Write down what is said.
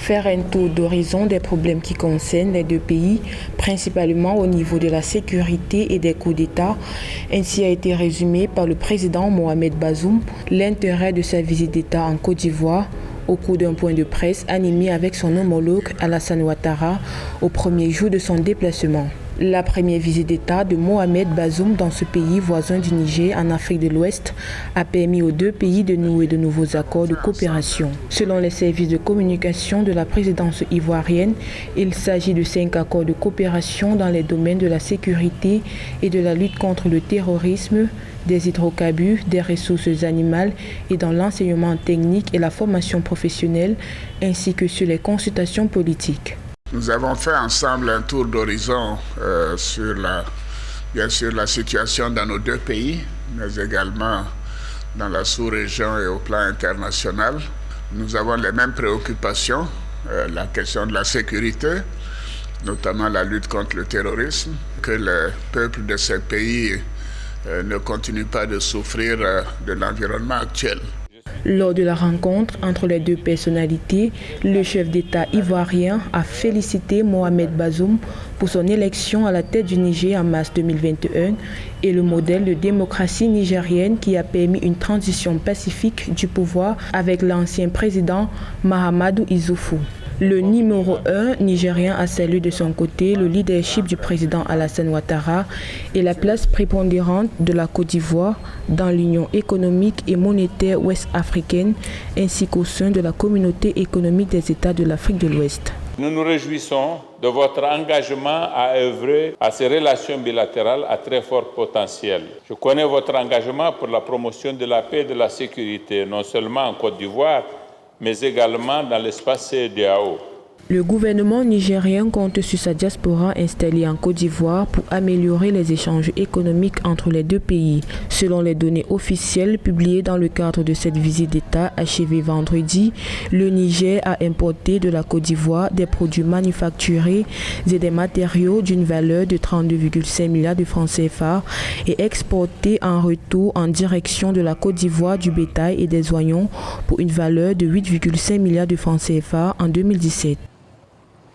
faire un tour d'horizon des problèmes qui concernent les deux pays, principalement au niveau de la sécurité et des coups d'État. Ainsi a été résumé par le président Mohamed Bazoum l'intérêt de sa visite d'État en Côte d'Ivoire au cours d'un point de presse animé avec son homologue Alassane Ouattara au premier jour de son déplacement. La première visite d'État de Mohamed Bazoum dans ce pays voisin du Niger en Afrique de l'Ouest a permis aux deux pays de nouer de nouveaux accords de coopération. Selon les services de communication de la présidence ivoirienne, il s'agit de 5 accords de coopération dans les domaines de la sécurité et de la lutte contre le terrorisme, des hydrocarbures, des ressources animales et dans l'enseignement technique et la formation professionnelle, ainsi que sur les consultations politiques. Nous avons fait ensemble un tour d'horizon sur bien sûr la situation dans nos deux pays, mais également dans la sous-région et au plan international. Nous avons les mêmes préoccupations, la question de la sécurité, notamment la lutte contre le terrorisme, que le peuple de ces pays ne continue pas de souffrir de l'environnement actuel. Lors de la rencontre entre les deux personnalités, le chef d'État ivoirien a félicité Mohamed Bazoum pour son élection à la tête du Niger en mars 2021 et le modèle de démocratie nigérienne qui a permis une transition pacifique du pouvoir avec l'ancien président Mahamadou Issoufou. Le numéro 1 nigérien a salué de son côté le leadership du président Alassane Ouattara et la place prépondérante de la Côte d'Ivoire dans l'Union économique et monétaire ouest-africaine ainsi qu'au sein de la communauté économique des États de l'Afrique de l'Ouest. Nous nous réjouissons de votre engagement à œuvrer à ces relations bilatérales à très fort potentiel. Je connais votre engagement pour la promotion de la paix et de la sécurité, non seulement en Côte d'Ivoire, mais également dans l'espace CEDEAO. Le gouvernement nigérien compte sur sa diaspora installée en Côte d'Ivoire pour améliorer les échanges économiques entre les deux pays. Selon les données officielles publiées dans le cadre de cette visite d'État achevée vendredi, le Niger a importé de la Côte d'Ivoire des produits manufacturés et des matériaux d'une valeur de 32,5 milliards de francs CFA et exporté en retour en direction de la Côte d'Ivoire du bétail et des oignons pour une valeur de 8,5 milliards de francs CFA en 2017.